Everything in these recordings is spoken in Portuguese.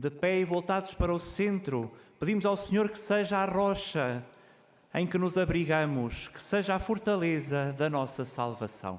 De pé e voltados para o centro, pedimos ao Senhor que seja a rocha em que nos abrigamos, que seja a fortaleza da nossa salvação.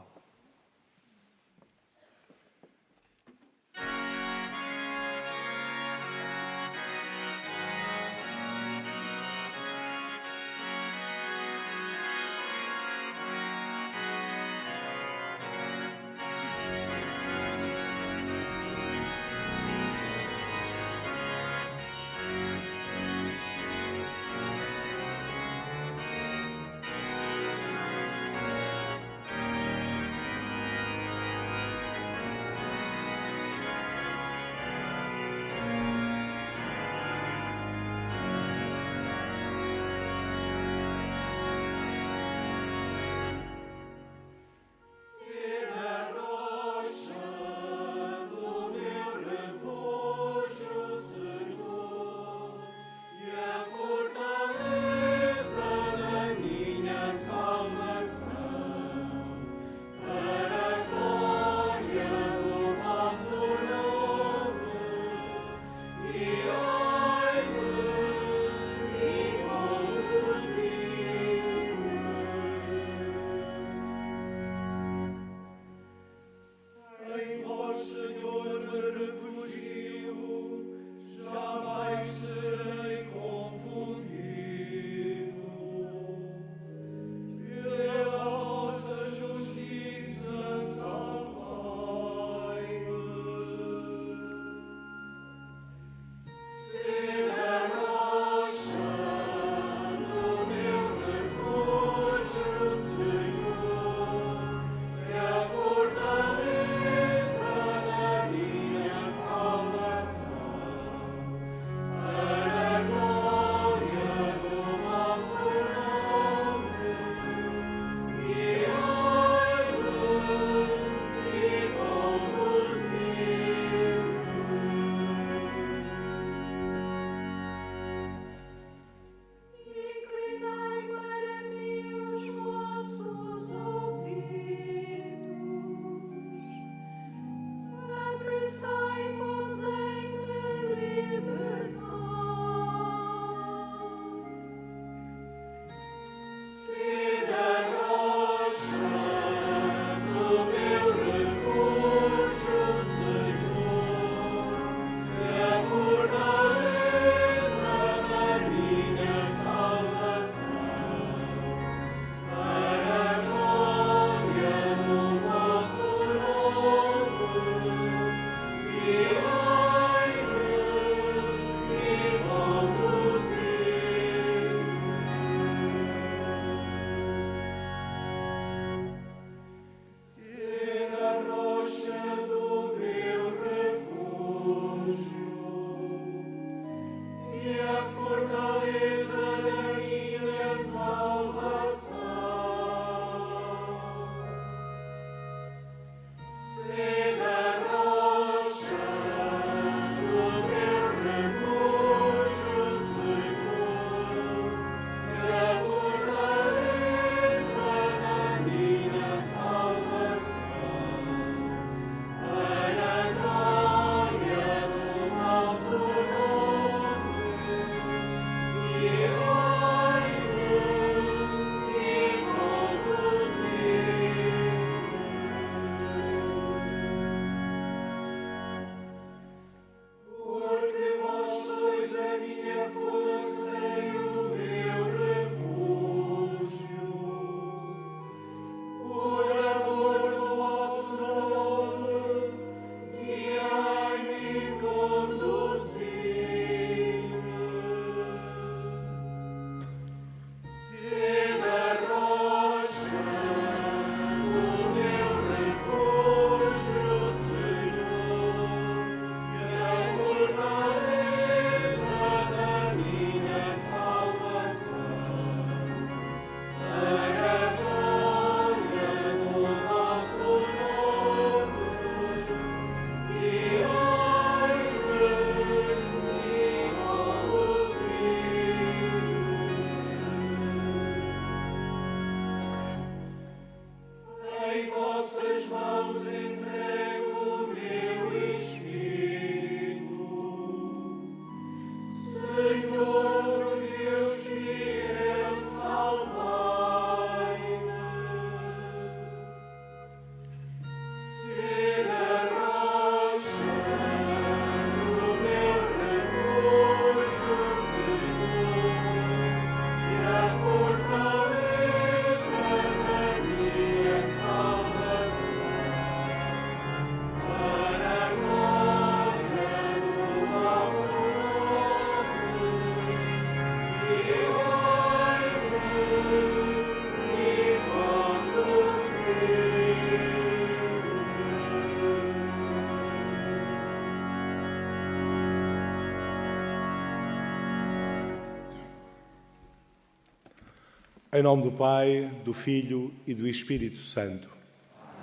Em nome do Pai, do Filho e do Espírito Santo.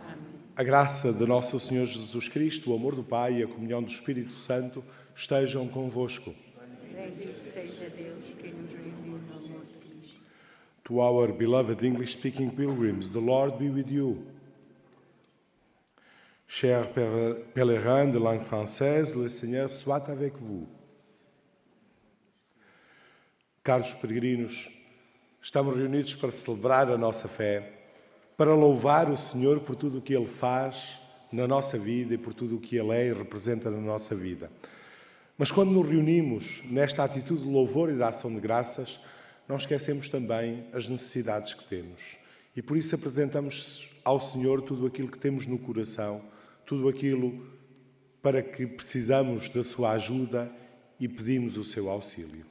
Amém. A graça de nosso Senhor Jesus Cristo, o amor do Pai e a comunhão do Espírito Santo estejam convosco. Bendito seja Deus que nos reuniu no amor de Cristo. To our beloved English-speaking pilgrims, the Lord be with you. Chers pèlerins de langue française, le Seigneur soit avec vous. Caros peregrinos, estamos reunidos para celebrar a nossa fé, para louvar o Senhor por tudo o que Ele faz na nossa vida e por tudo o que Ele é e representa na nossa vida. Mas quando nos reunimos nesta atitude de louvor e de ação de graças, não esquecemos também as necessidades que temos. E por isso apresentamos ao Senhor tudo aquilo que temos no coração, tudo aquilo para que precisamos da sua ajuda e pedimos o seu auxílio.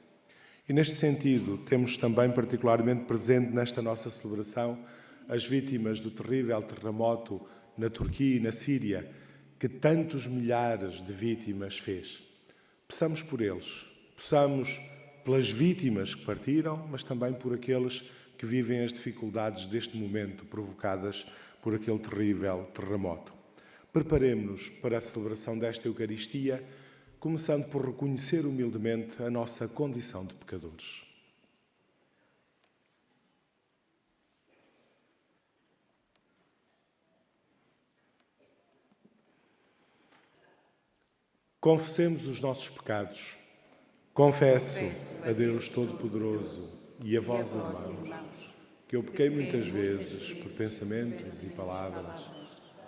E neste sentido, temos também particularmente presente nesta nossa celebração as vítimas do terrível terremoto na Turquia e na Síria, que tantos milhares de vítimas fez. Peçamos por eles, peçamos pelas vítimas que partiram, mas também por aqueles que vivem as dificuldades deste momento provocadas por aquele terrível terremoto. Preparemo-nos para a celebração desta Eucaristia, começando por reconhecer humildemente a nossa condição de pecadores. Confessemos os nossos pecados. Confesso a Deus Todo-Poderoso e a vós, irmãos, que eu pequei muitas vezes por pensamentos e palavras,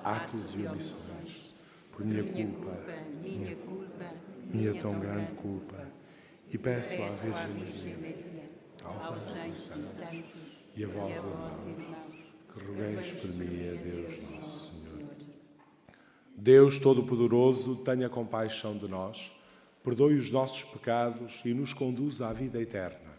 atos e omissões, por minha culpa, minha tão grande culpa, e peço à Virgem Maria, aos anjos e santos, e a vós, irmãos, que rogueis por mim a Deus nosso Senhor. Deus Todo-Poderoso, tenha compaixão de nós, perdoe os nossos pecados e nos conduza à vida eterna.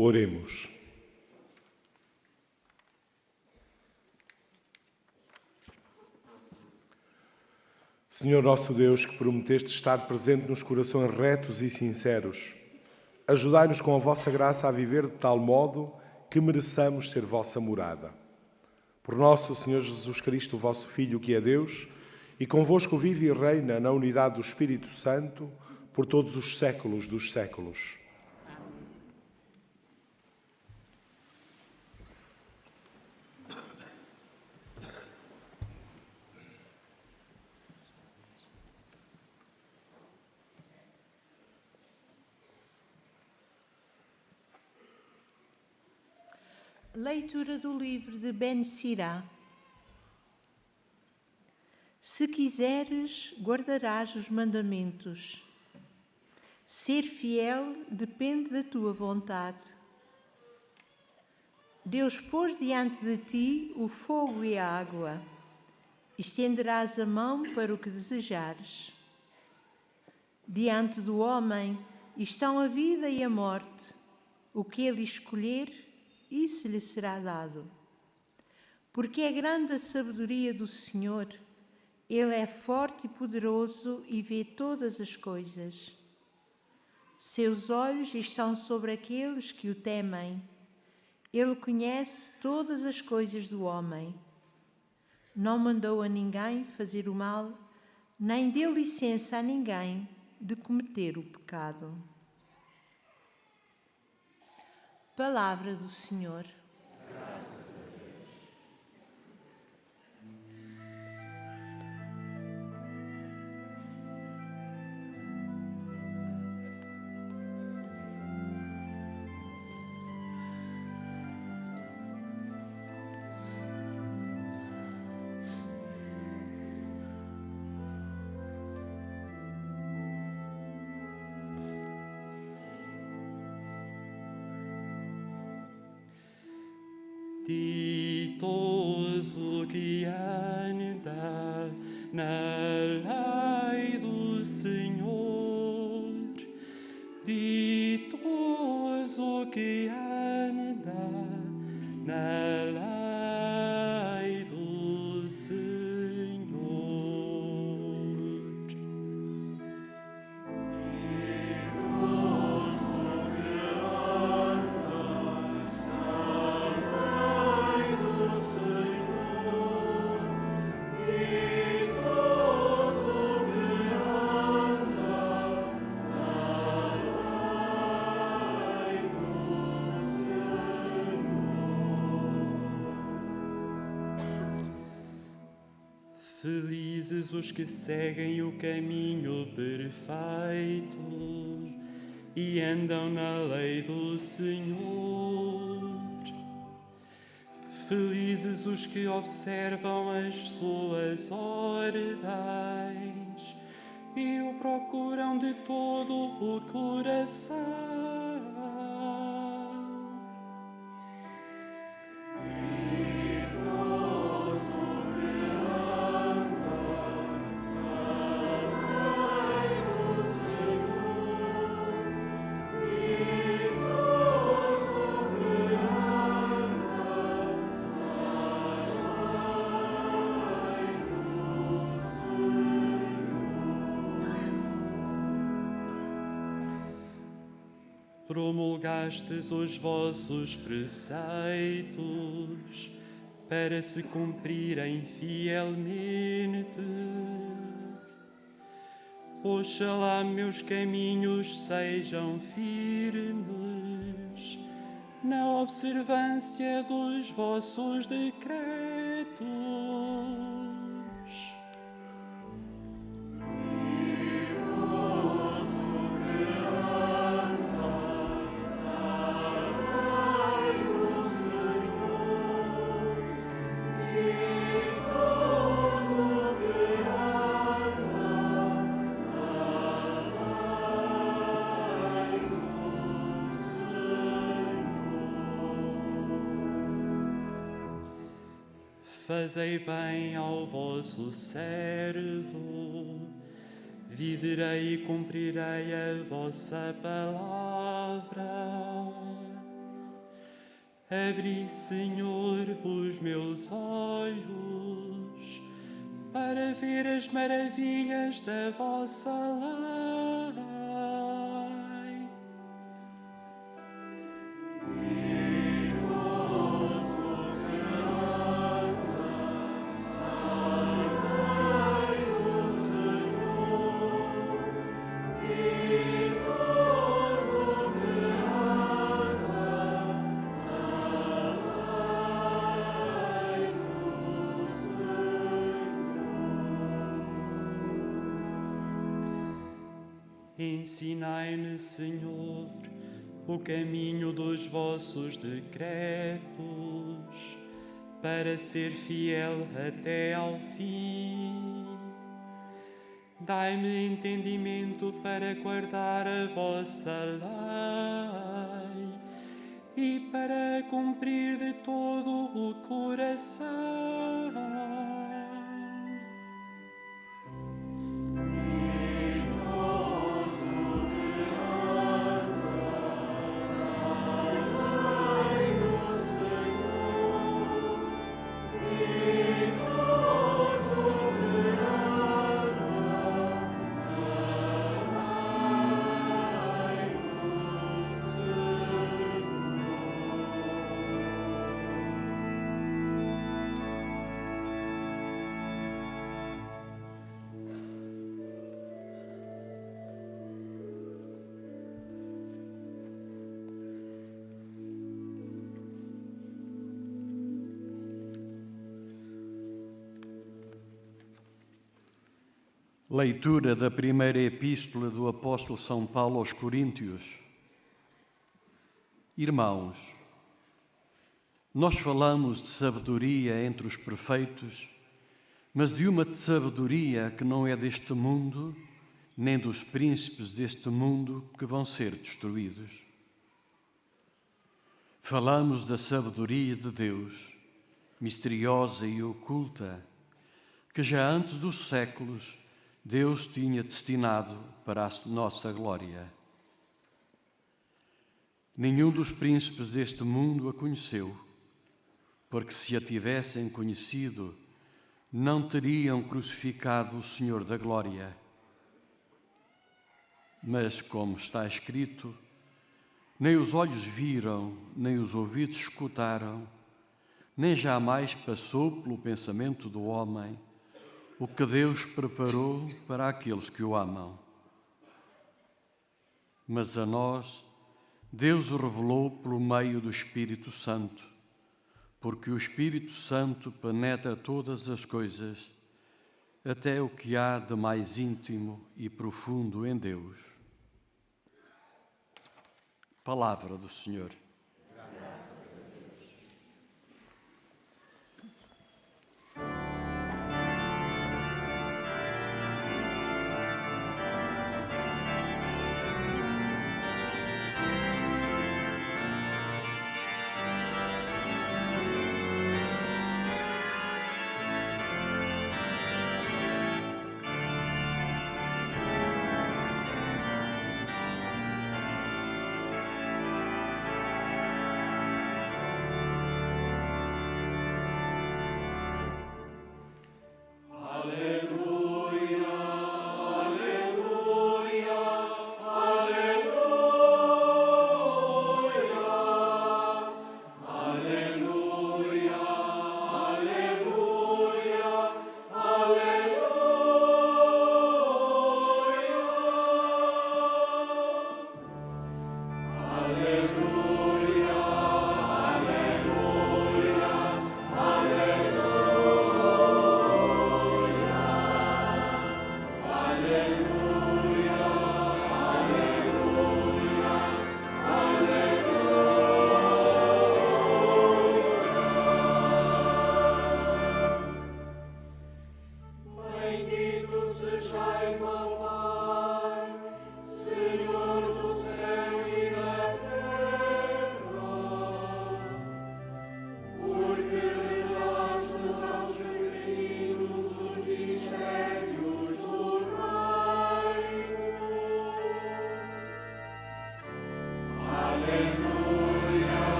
Oremos. Senhor nosso Deus, que prometeste estar presente nos corações retos e sinceros, ajudai-nos com a vossa graça a viver de tal modo que mereçamos ser vossa morada. Por nosso Senhor Jesus Cristo, o vosso Filho, que é Deus, e convosco vive e reina na unidade do Espírito Santo, por todos os séculos dos séculos. Leitura do livro de Ben Sirá. Se quiseres, guardarás os mandamentos. Ser fiel depende da tua vontade. Deus pôs diante de ti o fogo e a água. Estenderás a mão para o que desejares. Diante do homem estão a vida e a morte. O que ele escolher, isso lhe será dado. Porque é grande a sabedoria do Senhor, Ele é forte e poderoso e vê todas as coisas. Seus olhos estão sobre aqueles que o temem. Ele conhece todas as coisas do homem. Não mandou a ninguém fazer o mal, nem deu licença a ninguém de cometer o pecado. Palavra do Senhor. Ditoso que anda na lei do Senhor, ditoso que anda na lei do Senhor. Felizes os que seguem o caminho perfeito e andam na lei do Senhor. Felizes os que observam as suas ordens e o procuram de todo o coração. Promulgastes os vossos preceitos para se cumprirem fielmente. Oxalá meus caminhos sejam firmes na observância dos vossos decretos. Fazei bem ao vosso servo, viverei e cumprirei a vossa palavra. Abri, Senhor, os meus olhos para ver as maravilhas da vossa lei. Ensinai-me, Senhor, o caminho dos vossos decretos, para ser fiel até ao fim. Dai-me entendimento para guardar a vossa lei e para cumprir de todo o coração. Leitura da primeira epístola do apóstolo São Paulo aos Coríntios. Irmãos, nós falamos de sabedoria entre os perfeitos, mas de uma de sabedoria que não é deste mundo, nem dos príncipes deste mundo que vão ser destruídos. Falamos da sabedoria de Deus, misteriosa e oculta, que já antes dos séculos Deus tinha destinado para a nossa glória. Nenhum dos príncipes deste mundo a conheceu, porque se a tivessem conhecido, não teriam crucificado o Senhor da glória. Mas, como está escrito, nem os olhos viram, nem os ouvidos escutaram, nem jamais passou pelo pensamento do homem o que Deus preparou para aqueles que o amam. Mas a nós, Deus o revelou pelo meio do Espírito Santo, porque o Espírito Santo penetra todas as coisas, até o que há de mais íntimo e profundo em Deus. Palavra do Senhor.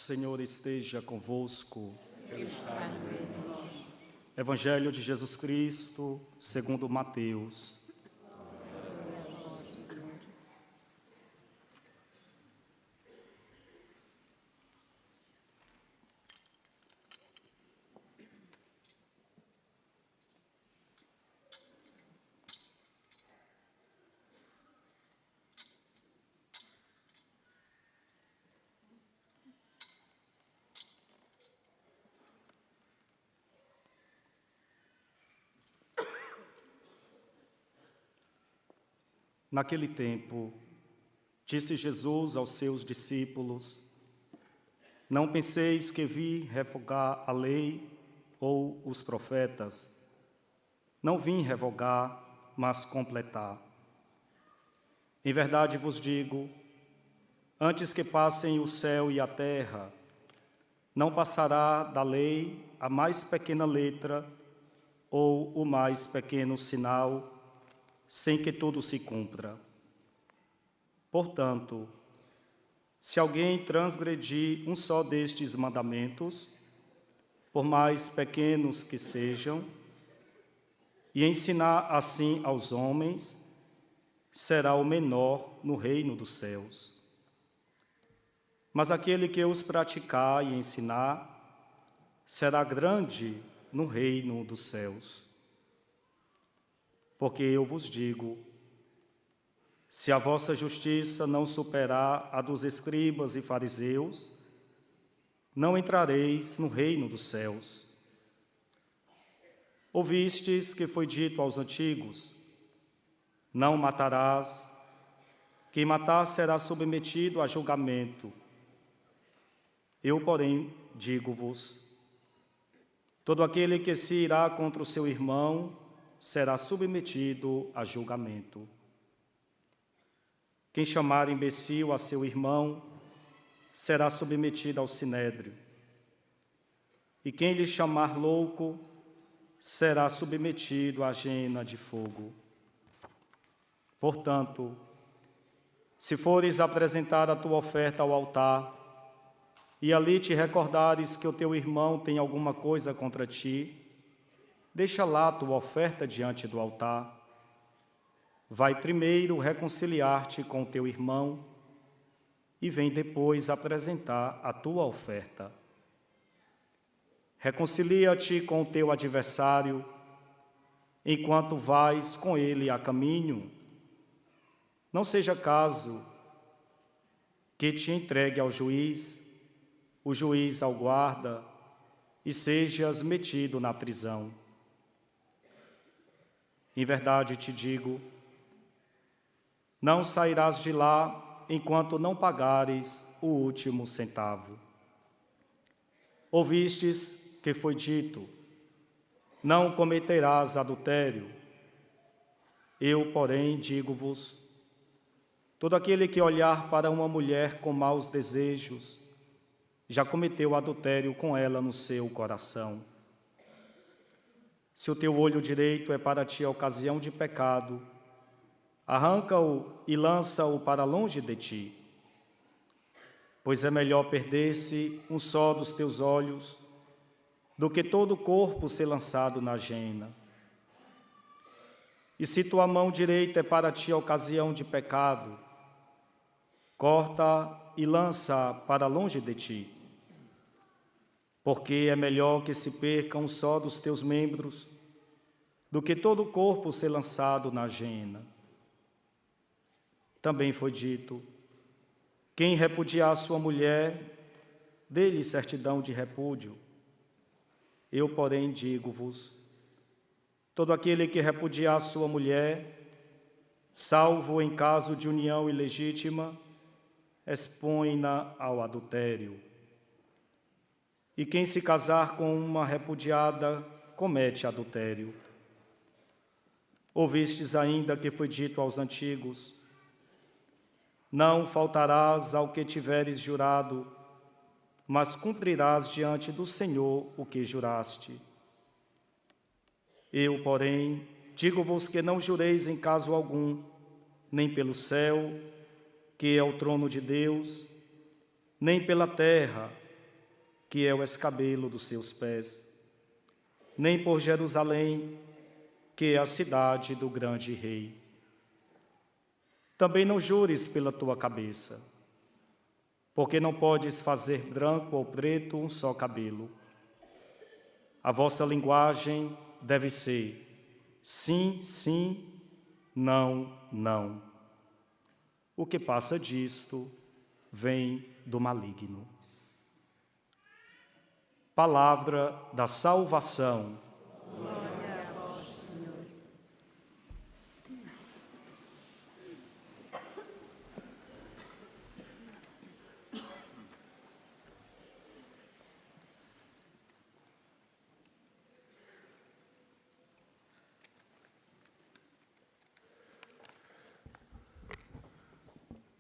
Senhor esteja convosco. Evangelho de Jesus Cristo, segundo Mateus. Naquele tempo, disse Jesus aos seus discípulos: Não penseis que vi revogar a lei ou os profetas. Não vim revogar, mas completar. Em verdade vos digo, antes que passem o céu e a terra, não passará da lei a mais pequena letra ou o mais pequeno sinal, sem que tudo se cumpra. Portanto, se alguém transgredir um só destes mandamentos, por mais pequenos que sejam, e ensinar assim aos homens, será o menor no reino dos céus. Mas aquele que os praticar e ensinar, será grande no reino dos céus. Porque eu vos digo, se a vossa justiça não superar a dos escribas e fariseus, não entrareis no reino dos céus. Ouvistes que foi dito aos antigos: não matarás, quem matar será submetido a julgamento. Eu, porém, digo-vos, todo aquele que se irá contra o seu irmão será submetido a julgamento. Quem chamar imbecil a seu irmão será submetido ao sinédrio. E quem lhe chamar louco será submetido à jena de fogo. Portanto, se fores apresentar a tua oferta ao altar, e ali te recordares que o teu irmão tem alguma coisa contra ti, deixa lá tua oferta diante do altar. Vai primeiro reconciliar-te com o teu irmão e vem depois apresentar a tua oferta. Reconcilia-te com o teu adversário enquanto vais com ele a caminho. Não seja caso que te entregue ao juiz, o juiz ao guarda, e sejas metido na prisão. Em verdade te digo, não sairás de lá enquanto não pagares o último centavo. Ouvistes que foi dito, não cometerás adultério. Eu, porém, digo-vos, todo aquele que olhar para uma mulher com maus desejos, já cometeu adultério com ela no seu coração. Se o teu olho direito é para ti ocasião de pecado, arranca-o e lança-o para longe de ti. Pois é melhor perder-se um só dos teus olhos do que todo o corpo ser lançado na jena. E se tua mão direita é para ti ocasião de pecado, corta e lança para longe de ti. Porque é melhor que se perca um só dos teus membros do que todo o corpo ser lançado na jena. Também foi dito, quem repudiar sua mulher, dê-lhe certidão de repúdio. Eu, porém, digo-vos, todo aquele que repudiar sua mulher, salvo em caso de união ilegítima, expõe-na ao adultério. E quem se casar com uma repudiada, comete adultério. Ouvistes ainda que foi dito aos antigos, não faltarás ao que tiveres jurado, mas cumprirás diante do Senhor o que juraste. Eu, porém, digo-vos que não jureis em caso algum, nem pelo céu, que é o trono de Deus, nem pela terra, que é o escabelo dos seus pés, nem por Jerusalém, que é a cidade do grande rei. Também não jures pela tua cabeça, porque não podes fazer branco ou preto um só cabelo. A vossa linguagem deve ser sim, sim, não, não. O que passa disto vem do maligno. Palavra da salvação. Glória a vós, Senhor.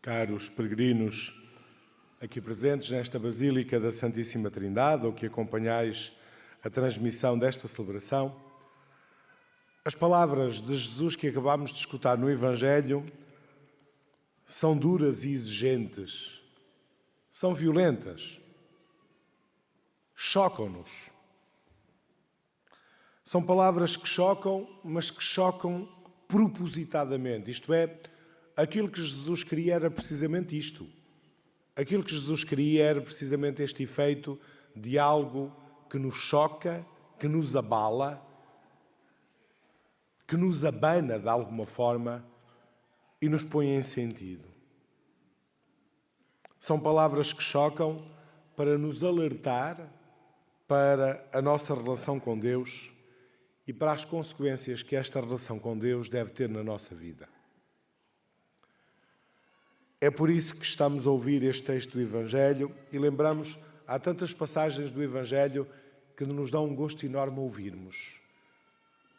Caros peregrinos aqui presentes nesta Basílica da Santíssima Trindade, ou que acompanhais a transmissão desta celebração, as palavras de Jesus que acabámos de escutar no Evangelho são duras e exigentes, são violentas, chocam-nos. São palavras que chocam, mas que chocam propositadamente, isto é, aquilo que Jesus queria era precisamente isto. Aquilo que Jesus queria era precisamente este efeito de algo que nos choca, que nos abala, que nos abana de alguma forma e nos põe em sentido. São palavras que chocam para nos alertar para a nossa relação com Deus e para as consequências que esta relação com Deus deve ter na nossa vida. É por isso que estamos a ouvir este texto do Evangelho e lembramos, há tantas passagens do Evangelho que nos dão um gosto enorme a ouvirmos.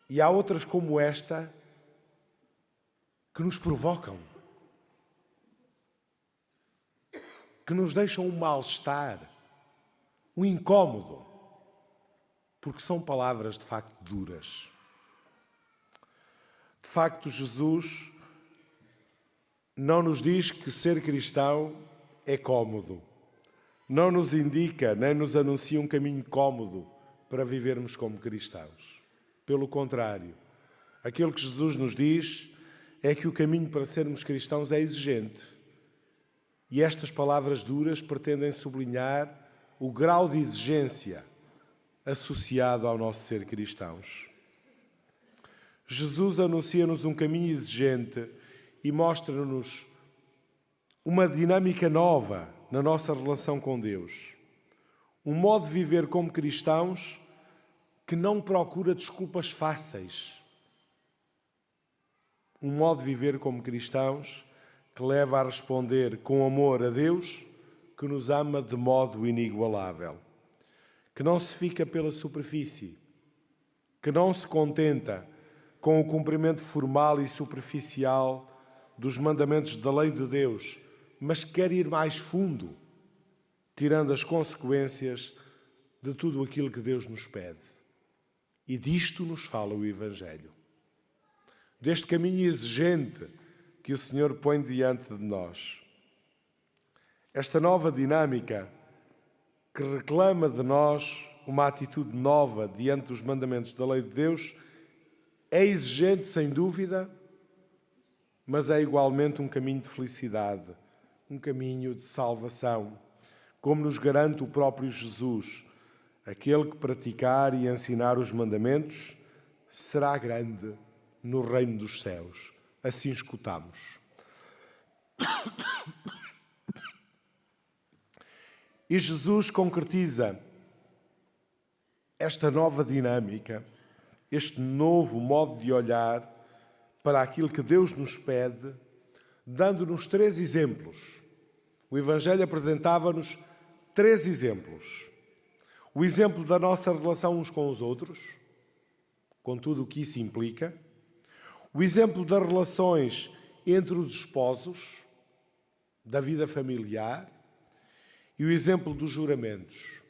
E há outras como esta que nos provocam, que nos deixam um mal-estar, um incómodo, porque são palavras de facto duras. De facto, Jesus não nos diz que ser cristão é cómodo. Não nos indica, nem nos anuncia um caminho cómodo para vivermos como cristãos. Pelo contrário, aquilo que Jesus nos diz é que o caminho para sermos cristãos é exigente. E estas palavras duras pretendem sublinhar o grau de exigência associado ao nosso ser cristãos. Jesus anuncia-nos um caminho exigente e mostra-nos uma dinâmica nova na nossa relação com Deus. Um modo de viver como cristãos que não procura desculpas fáceis. Um modo de viver como cristãos que leva a responder com amor a Deus, que nos ama de modo inigualável. Que não se fica pela superfície, que não se contenta com o cumprimento formal e superficial dos mandamentos da lei de Deus, mas quer ir mais fundo, tirando as consequências de tudo aquilo que Deus nos pede. E disto nos fala o Evangelho. Deste caminho exigente que o Senhor põe diante de nós. Esta nova dinâmica que reclama de nós uma atitude nova diante dos mandamentos da lei de Deus é exigente, sem dúvida, mas é igualmente um caminho de felicidade, um caminho de salvação, como nos garante o próprio Jesus. Aquele que praticar e ensinar os mandamentos será grande no reino dos céus. Assim escutamos. E Jesus concretiza esta nova dinâmica, este novo modo de olhar para aquilo que Deus nos pede, dando-nos 3 exemplos. O Evangelho apresentava-nos 3 exemplos. O exemplo da nossa relação uns com os outros, com tudo o que isso implica. O exemplo das relações entre os esposos, da vida familiar. E o exemplo dos juramentos.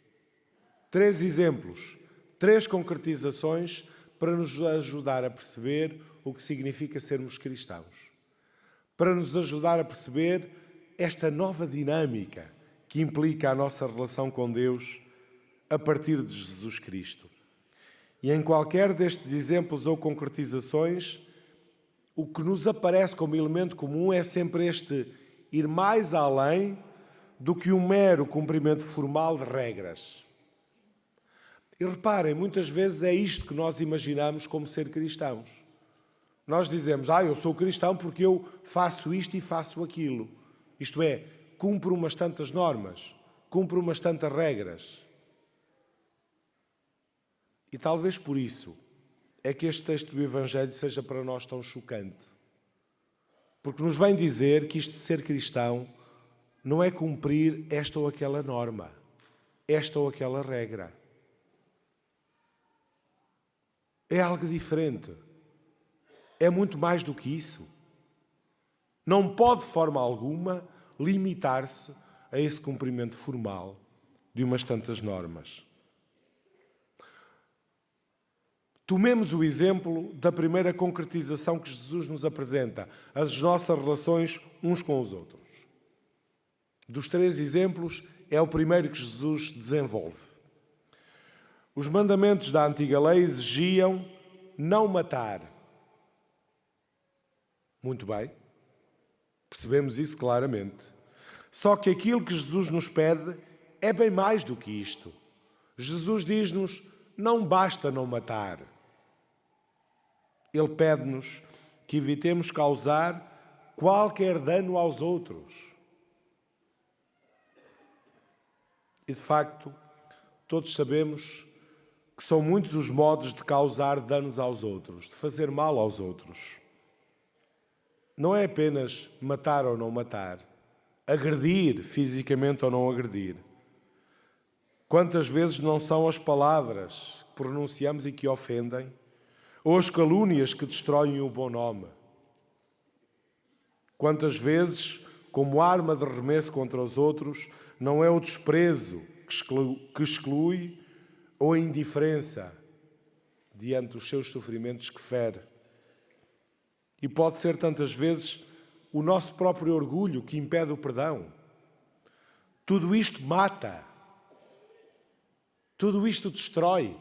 3 exemplos, 3 concretizações para nos ajudar a perceber o que significa sermos cristãos. Para nos ajudar a perceber esta nova dinâmica que implica a nossa relação com Deus a partir de Jesus Cristo. E em qualquer destes exemplos ou concretizações, o que nos aparece como elemento comum é sempre este ir mais além do que um mero cumprimento formal de regras. E reparem, muitas vezes é isto que nós imaginamos como ser cristãos. Nós dizemos, eu sou cristão porque eu faço isto e faço aquilo. Isto é, cumpro umas tantas normas, cumpro umas tantas regras. E talvez por isso é que este texto do Evangelho seja para nós tão chocante. Porque nos vem dizer que isto de ser cristão não é cumprir esta ou aquela norma, esta ou aquela regra. É algo diferente. É muito mais do que isso. Não pode, de forma alguma, limitar-se a esse cumprimento formal de umas tantas normas. Tomemos o exemplo da primeira concretização que Jesus nos apresenta, as nossas relações uns com os outros. Dos 3 exemplos, é o primeiro que Jesus desenvolve. Os mandamentos da antiga lei exigiam não matar. Muito bem, percebemos isso claramente. Só que aquilo que Jesus nos pede é bem mais do que isto. Jesus diz-nos, não basta não matar. Ele pede-nos que evitemos causar qualquer dano aos outros. E, de facto, todos sabemos que são muitos os modos de causar danos aos outros, de fazer mal aos outros. Não é apenas matar ou não matar, agredir fisicamente ou não agredir. Quantas vezes não são as palavras que pronunciamos e que ofendem, ou as calúnias que destroem o bom nome? Quantas vezes, como arma de arremesso contra os outros, não é o desprezo que exclui ou a indiferença diante dos seus sofrimentos que fere? E pode ser tantas vezes o nosso próprio orgulho que impede o perdão. Tudo isto mata. Tudo isto destrói.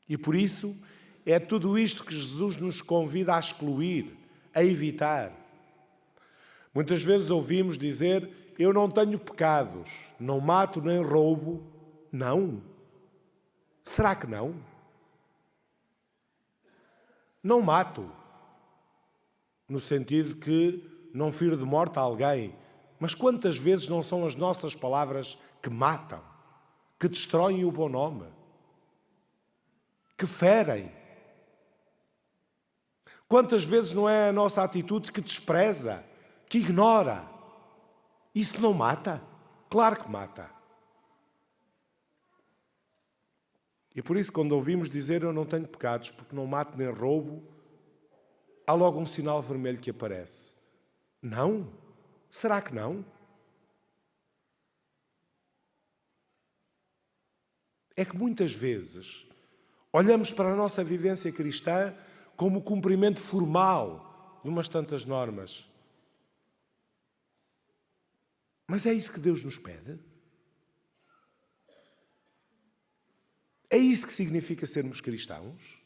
E por isso é tudo isto que Jesus nos convida a excluir, a evitar. Muitas vezes ouvimos dizer, eu não tenho pecados, não mato nem roubo. Não. Será que não? Não mato, no sentido que não firo de morte a alguém. Mas quantas vezes não são as nossas palavras que matam, que destroem o bom nome, que ferem? Quantas vezes não é a nossa atitude que despreza, que ignora? Isso não mata? Claro que mata. E por isso, quando ouvimos dizer eu não tenho pecados, porque não mato nem roubo, há logo um sinal vermelho que aparece. Não? Será que não? É que muitas vezes olhamos para a nossa vivência cristã como o cumprimento formal de umas tantas normas. Mas é isso que Deus nos pede? É isso que significa sermos cristãos?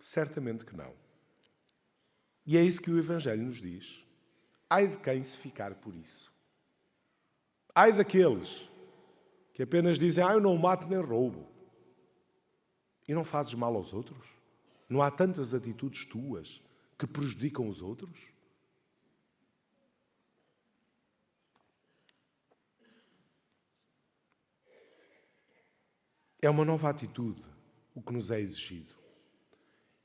Certamente que não. E é isso que o Evangelho nos diz. Ai de quem se ficar por isso. Ai daqueles que apenas dizem, eu não mato nem roubo. E não fazes mal aos outros? Não há tantas atitudes tuas que prejudicam os outros? É uma nova atitude o que nos é exigido.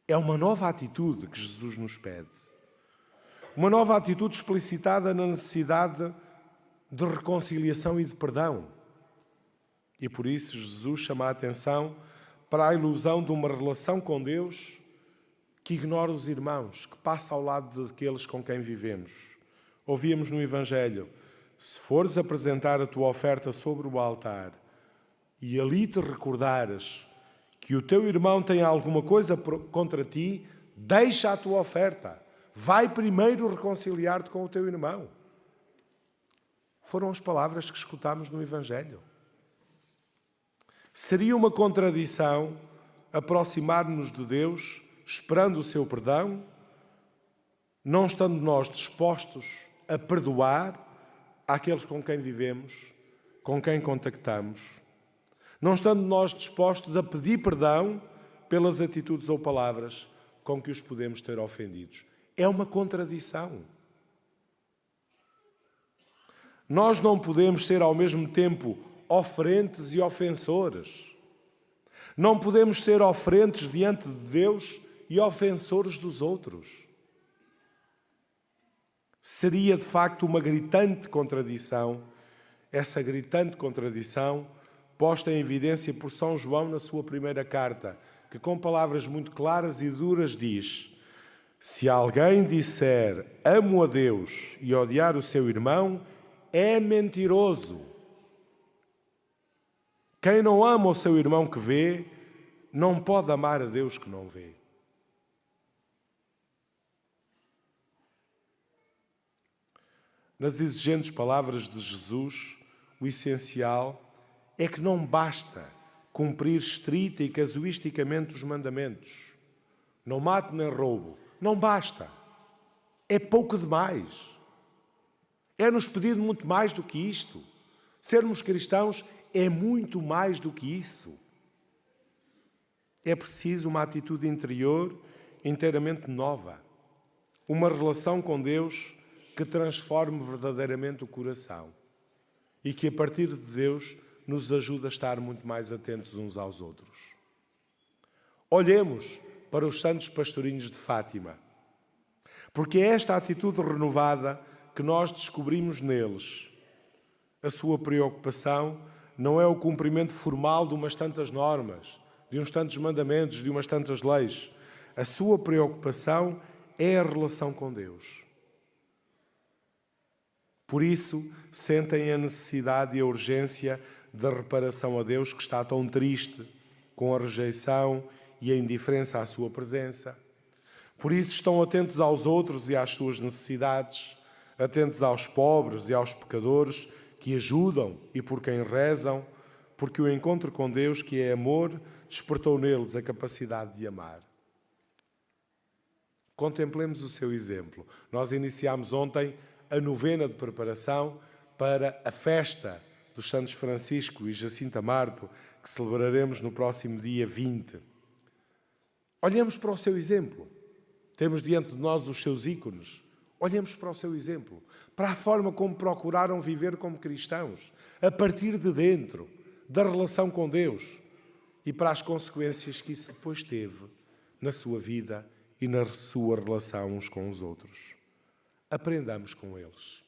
É uma nova atitude que Jesus nos pede. Uma nova atitude explicitada na necessidade de reconciliação e de perdão. E por isso Jesus chama a atenção para a ilusão de uma relação com Deus que ignora os irmãos, que passa ao lado daqueles com quem vivemos. Ouvíamos no Evangelho, se fores apresentar a tua oferta sobre o altar e ali te recordares que o teu irmão tem alguma coisa contra ti, deixa a tua oferta. Vai primeiro reconciliar-te com o teu irmão. Foram as palavras que escutámos no Evangelho. Seria uma contradição aproximar-nos de Deus esperando o seu perdão, não estando nós dispostos a perdoar àqueles com quem vivemos, com quem contactamos, não estando nós dispostos a pedir perdão pelas atitudes ou palavras com que os podemos ter ofendidos. É uma contradição. Nós não podemos ser ao mesmo tempo oferentes e ofensores. Não podemos ser oferentes diante de Deus e ofensores dos outros. Seria de facto uma gritante contradição, essa gritante contradição posta em evidência por São João na sua primeira carta, que com palavras muito claras e duras diz: se alguém disser amo a Deus e odiar o seu irmão, é mentiroso. Quem não ama o seu irmão que vê, não pode amar a Deus que não vê. Nas exigentes palavras de Jesus, o essencial é que não basta cumprir estrita e casuisticamente os mandamentos. Não mate nem roubo. Não basta. É pouco demais. É-nos pedido muito mais do que isto. Sermos cristãos é muito mais do que isso. É preciso uma atitude interior inteiramente nova. Uma relação com Deus que transforme verdadeiramente o coração e que, a partir de Deus, nos ajude a estar muito mais atentos uns aos outros. Olhemos para os santos pastorinhos de Fátima, porque é esta atitude renovada que nós descobrimos neles. A sua preocupação não é o cumprimento formal de umas tantas normas, de uns tantos mandamentos, de umas tantas leis. A sua preocupação é a relação com Deus. Por isso, sentem a necessidade e a urgência da reparação a Deus, que está tão triste com a rejeição e a indiferença à sua presença. Por isso estão atentos aos outros e às suas necessidades, atentos aos pobres e aos pecadores que ajudam e por quem rezam, porque o encontro com Deus, que é amor, despertou neles a capacidade de amar. Contemplemos o seu exemplo. Nós iniciámos ontem a novena de preparação para a festa dos Santos Francisco e Jacinta Marto, que celebraremos no próximo dia 20. Olhemos para o seu exemplo. Temos diante de nós os seus ícones. Olhemos para o seu exemplo, para a forma como procuraram viver como cristãos, a partir de dentro, da relação com Deus, e para as consequências que isso depois teve na sua vida e na sua relação uns com os outros. Aprendamos com eles.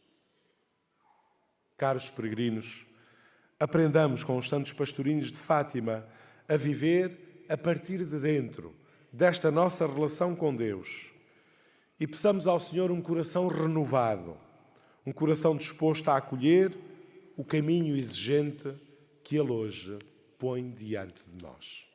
Caros peregrinos, aprendamos com os santos pastorinhos de Fátima a viver a partir de dentro desta nossa relação com Deus e peçamos ao Senhor um coração renovado, um coração disposto a acolher o caminho exigente que Ele hoje põe diante de nós.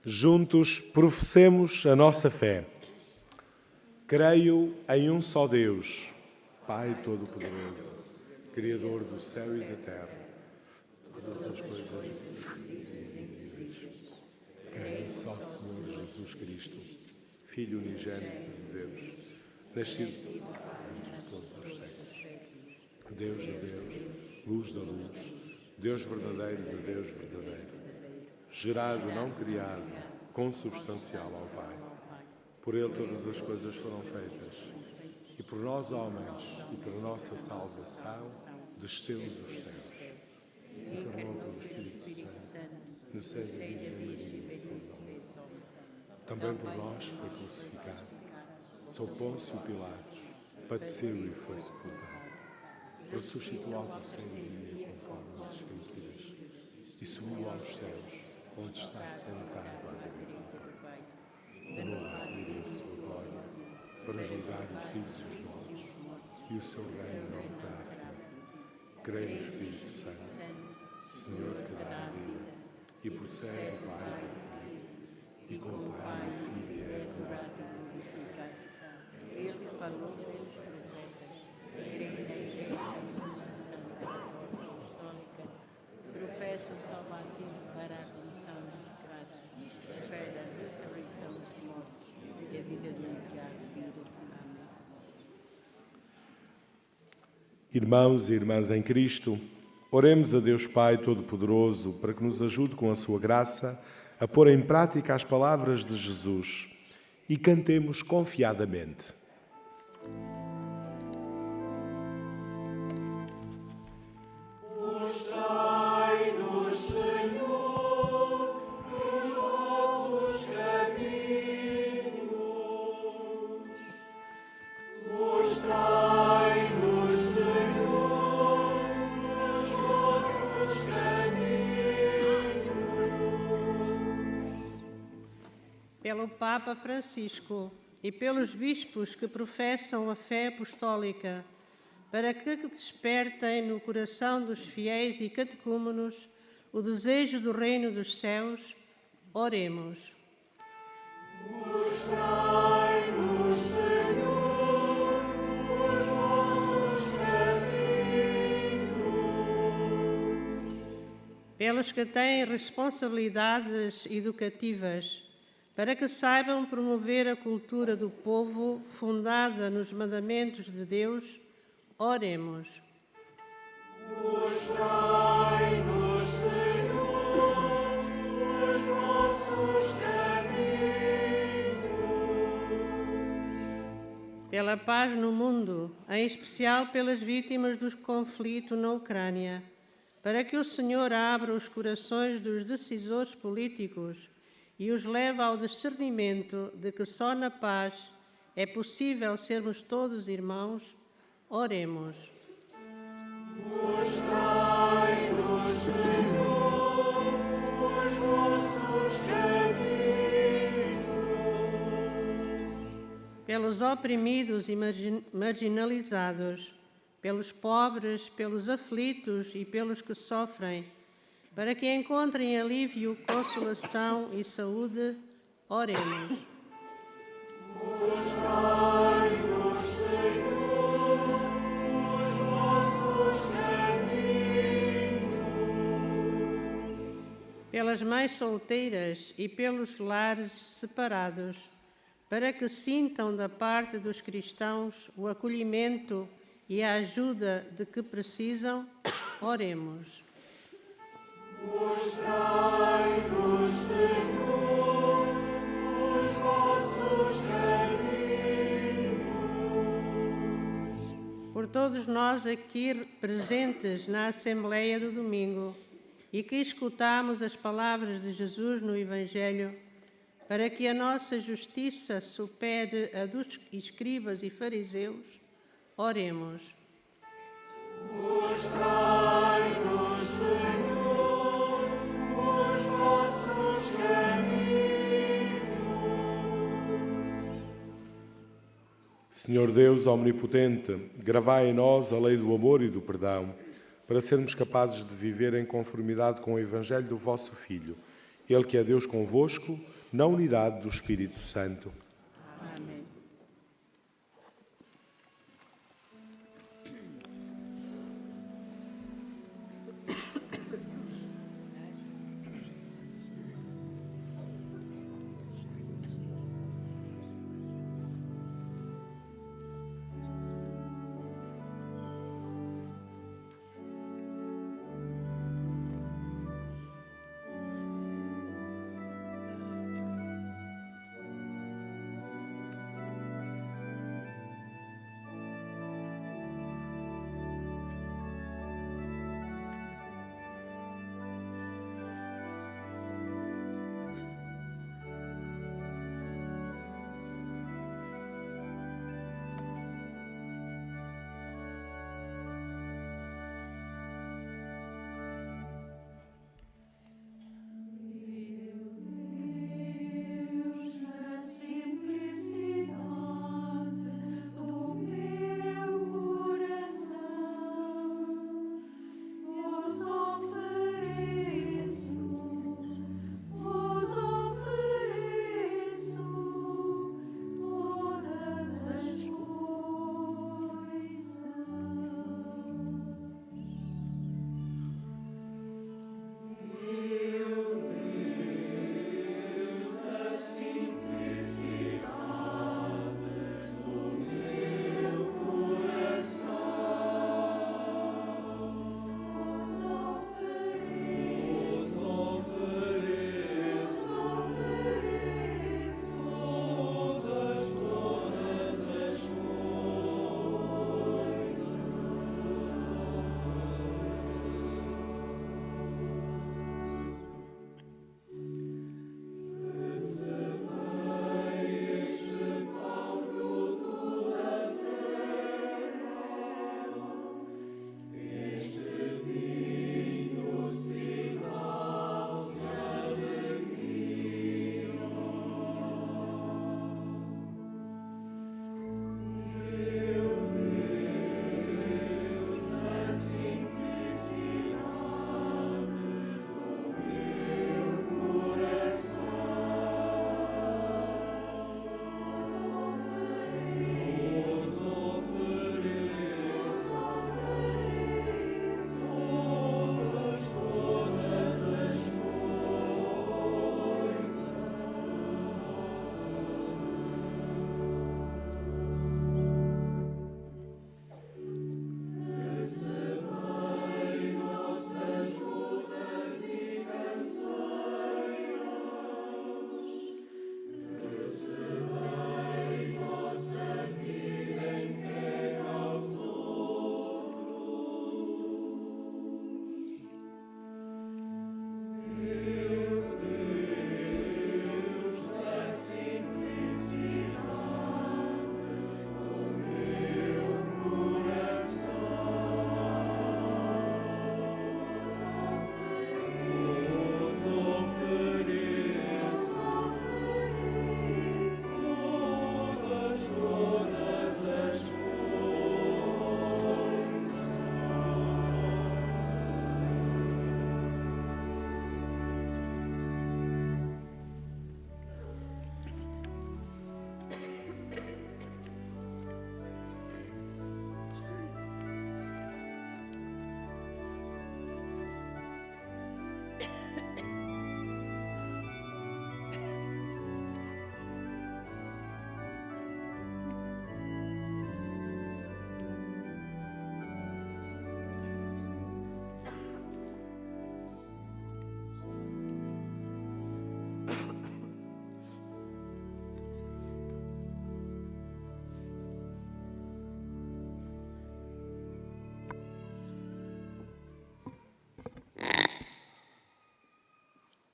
Juntos professemos a nossa fé. Creio em um só Deus, Pai Todo-Poderoso, Criador do céu e da terra, todas as coisas invisíveis. Creio em só Senhor Jesus Cristo, Filho unigênito de Deus, nascido antes de todos os séculos. Deus de Deus, luz da luz, Deus verdadeiro de Deus verdadeiro. Gerado, não criado, consubstancial ao Pai. Por Ele todas as coisas foram feitas. E por nós, homens, e pela nossa salvação, desceu dos céus. Encarnou pelos do seio da Virgem Maria, também por nós foi crucificado, sob Pôncio Pilatos, padeceu e foi sepultado. Ressuscitou ao terceiro dia, conforme as Escrituras, e subiu aos céus, onde está sentado à direita do Pai. De novo virá em sua glória, para julgar os vivos e os mortos, e o seu reino não terá fim. Creio no Espírito Santo, Senhor que dá a vida, e procede do Pai do Filho, e com o Pai e o Filho é adorado e glorificado. Ele falou pelos profetas, creio na Igreja Santa Apostólica, professa o só batismo para a remissão dos pecados, espera a ressurreição dos mortos e a vida do que há de vir. Amém. Irmãos e irmãs em Cristo, oremos a Deus Pai Todo-Poderoso para que nos ajude com a sua graça a pôr em prática as palavras de Jesus e cantemos confiadamente. Pelo Papa Francisco e pelos bispos que professam a fé apostólica, para que despertem no coração dos fiéis e catecúmenos o desejo do reino dos céus, oremos. Mostrai-nos, Senhor, os vossos caminhos. Pelos que têm responsabilidades educativas, para que saibam promover a cultura do povo fundada nos mandamentos de Deus, oremos. Mostrai-nos, Senhor, os vossos caminhos. Pela paz no mundo, em especial pelas vítimas do conflito na Ucrânia, para que o Senhor abra os corações dos decisores políticos e os leve ao discernimento de que só na paz é possível sermos todos irmãos, oremos. Mostrai-nos, Senhor, os vossos caminhos. Pelos oprimidos e marginalizados, pelos pobres, pelos aflitos e pelos que sofrem, para que encontrem alívio, consolação e saúde, oremos. Mostrai-nos, Senhor, os vossos caminhos. Pelas mães solteiras e pelos lares separados, para que sintam da parte dos cristãos o acolhimento e a ajuda de que precisam, oremos. Mostrai-nos, Senhor, os vossos caminhos. Por todos nós aqui presentes na Assembleia do Domingo e que escutamos as palavras de Jesus no Evangelho, para que a nossa justiça supere a dos escribas e fariseus, oremos. Mostrai-nos, Senhor, os vossos caminhos. Senhor Deus omnipotente, gravai em nós a lei do amor e do perdão, para sermos capazes de viver em conformidade com o Evangelho do vosso Filho, Ele que é Deus convosco, na unidade do Espírito Santo. Amém.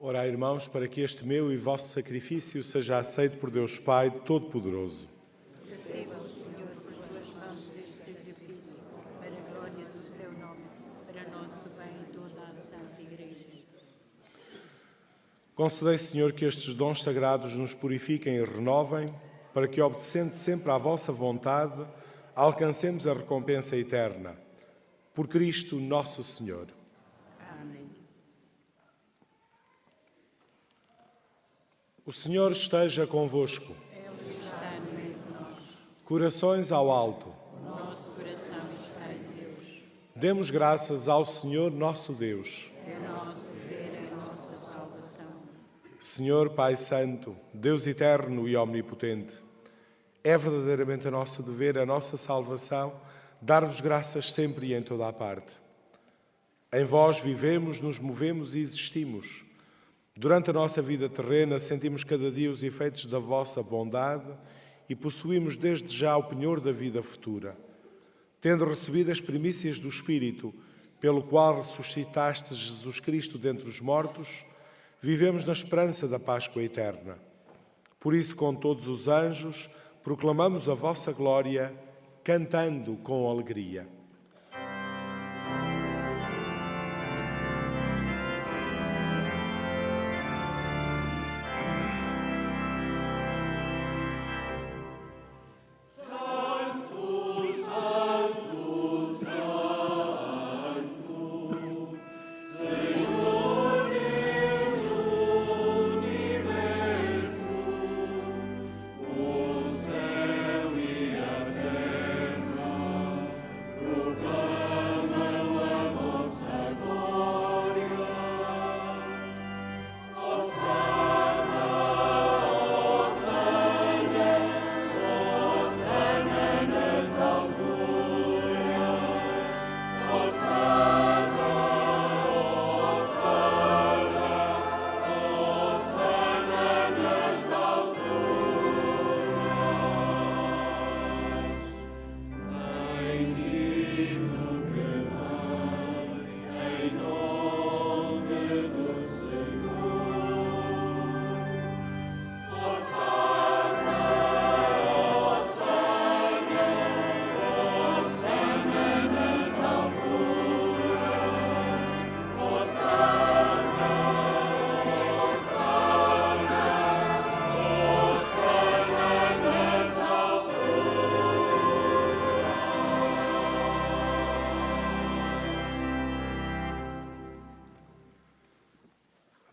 Orai, irmãos, para que este meu e vosso sacrifício seja aceito por Deus Pai Todo-Poderoso. Receba o Senhor por tuas mãos este sacrifício, para a glória do seu nome, para nosso bem e toda a Santa Igreja. Concedei, Senhor, que estes dons sagrados nos purifiquem e renovem, para que, obedecendo sempre à vossa vontade, alcancemos a recompensa eterna. Por Cristo nosso Senhor. Amém. O Senhor esteja convosco. Ele está no meio de nós. Corações ao alto. O nosso coração está em Deus. Demos graças ao Senhor nosso Deus. É nosso dever, é nossa salvação. Senhor Pai Santo, Deus eterno e omnipotente, é verdadeiramente o nosso dever, a nossa salvação, dar-vos graças sempre e em toda a parte. Em vós vivemos, nos movemos e existimos. Durante a nossa vida terrena, sentimos cada dia os efeitos da vossa bondade e possuímos desde já o penhor da vida futura. Tendo recebido as primícias do Espírito, pelo qual ressuscitaste Jesus Cristo dentre os mortos, vivemos na esperança da Páscoa eterna. Por isso, com todos os anjos, proclamamos a vossa glória, cantando com alegria.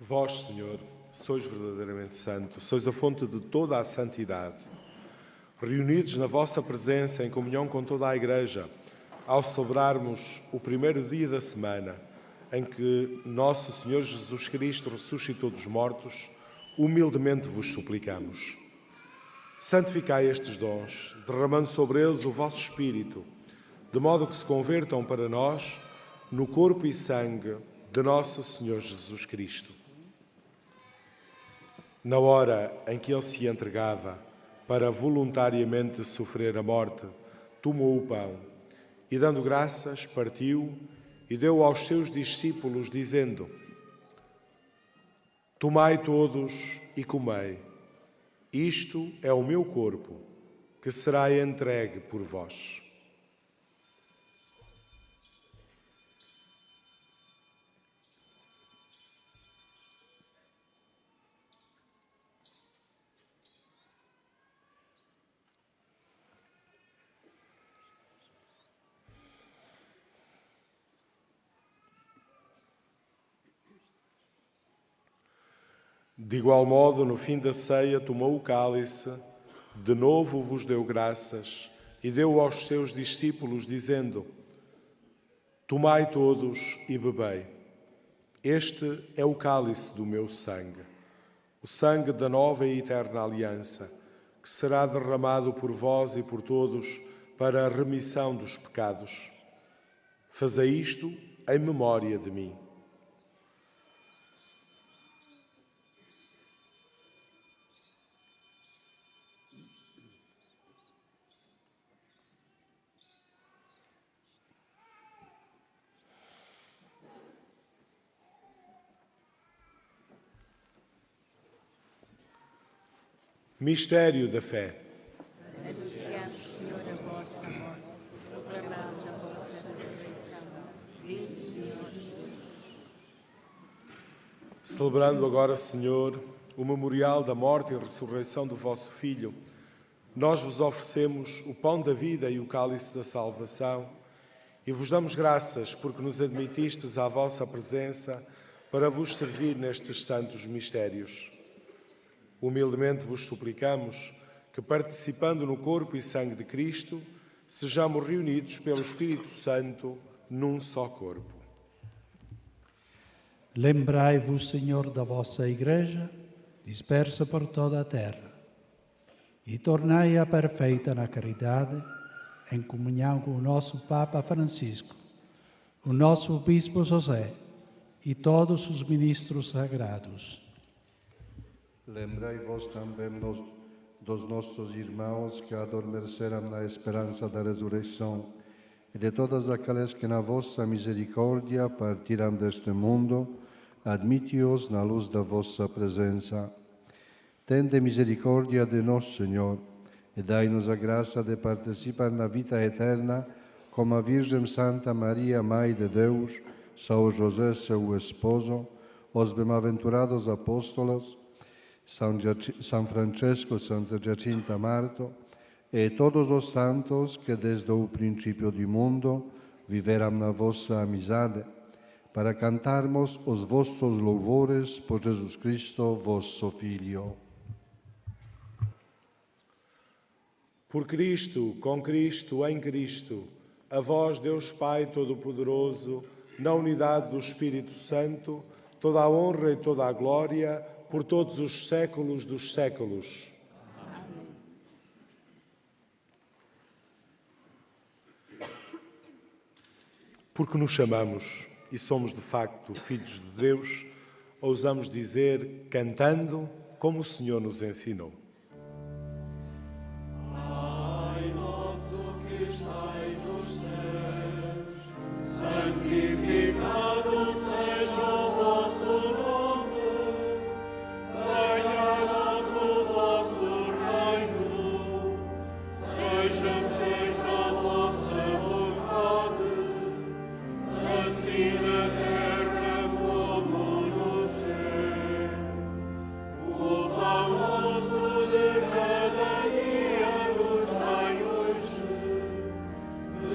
Vós, Senhor, sois verdadeiramente santo, sois a fonte de toda a santidade. Reunidos na vossa presença, em comunhão com toda a Igreja, ao celebrarmos o primeiro dia da semana, em que nosso Senhor Jesus Cristo ressuscitou dos mortos, humildemente vos suplicamos. Santificai estes dons, derramando sobre eles o vosso Espírito, de modo que se convertam para nós no corpo e sangue de nosso Senhor Jesus Cristo. Na hora em que ele se entregava para voluntariamente sofrer a morte, tomou o pão e, dando graças, partiu e deu aos seus discípulos, dizendo: Tomai todos e comei. Isto é o meu corpo, que será entregue por vós. De igual modo, no fim da ceia, tomou o cálice, de novo vos deu graças e deu aos seus discípulos, dizendo: Tomai todos e bebei. Este é o cálice do meu sangue, o sangue da nova e eterna aliança, que será derramado por vós e por todos para a remissão dos pecados. Fazei isto em memória de mim. Mistério da fé. Anunciamos, Senhor, a vossa morte, proclamamos a vossa ressurreição. Vinde, Senhor Jesus. Celebrando agora, Senhor, o memorial da morte e ressurreição do vosso Filho, nós vos oferecemos o pão da vida e o cálice da salvação e vos damos graças porque nos admitistes à vossa presença para vos servir nestes santos mistérios. Humildemente vos suplicamos que, participando no corpo e sangue de Cristo, sejamos reunidos pelo Espírito Santo num só corpo. Lembrai-vos, Senhor, da vossa Igreja, dispersa por toda a terra, e tornai-a perfeita na caridade, em comunhão com o nosso Papa Francisco, o nosso Bispo José e todos os ministros sagrados. Lembrai-vos também dos nossos irmãos que adormeceram na esperança da ressurreição e de todos aqueles que na vossa misericórdia partiram deste mundo, admite-os na luz da vossa presença. Tende misericórdia de nós, Senhor, e dai-nos a graça de participar na vida eterna como a Virgem Santa Maria, Mãe de Deus, São José, seu esposo, os bem-aventurados apóstolos, São Francesco, Santa Giacinta Marto e todos os santos que desde o princípio do mundo viveram na vossa amizade, para cantarmos os vossos louvores por Jesus Cristo, vosso Filho. Por Cristo, com Cristo, em Cristo, a vós, Deus Pai Todo-Poderoso, na unidade do Espírito Santo, toda a honra e toda a glória, por todos os séculos dos séculos. Amém. Porque nos chamamos e somos de facto filhos de Deus, ousamos dizer, cantando, como o Senhor nos ensinou. Pai nosso que estais nos céus, santificado seja o vosso nome. Venha a nós o vosso reino, seja feita a vossa vontade, assim na terra como no céu. O pão nosso de cada dia nos dai hoje.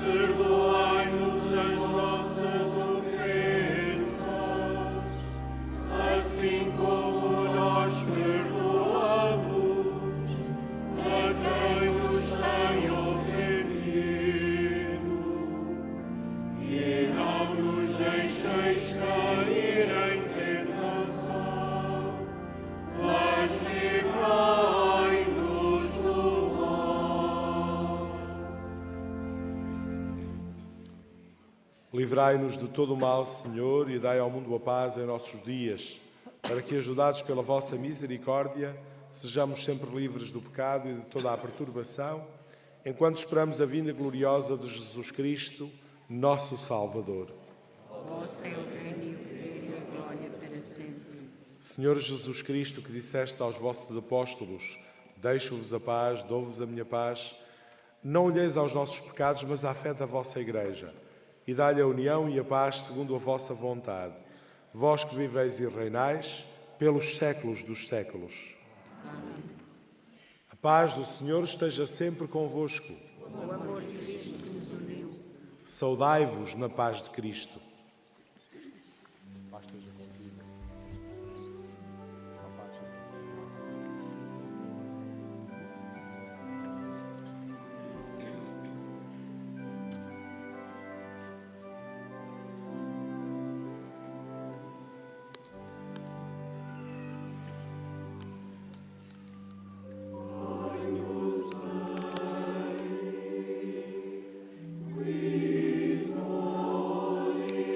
Perdoai-nos as nossas ofensas, assim como nós perdoamos a quem nos tem ofendido. E não nos deixeis cair em tentação, mas livrai-nos do mal. Livrai-nos de todo o mal, Senhor, e dai ao mundo a paz em nossos dias, para que, ajudados pela vossa misericórdia, sejamos sempre livres do pecado e de toda a perturbação, enquanto esperamos a vinda gloriosa de Jesus Cristo, nosso Salvador. Vosso é o reino e o poder e a glória para sempre. Senhor Jesus Cristo, que disseste aos vossos apóstolos, deixo-vos a paz, dou-vos a minha paz, não olheis aos nossos pecados, mas à fé da vossa Igreja, e dai-lhe a união e a paz segundo a vossa vontade. Vós que viveis e reinais pelos séculos dos séculos. Amém. A paz do Senhor esteja sempre convosco. O amor de Cristo que nos uniu. Saudai-vos na paz de Cristo. Qui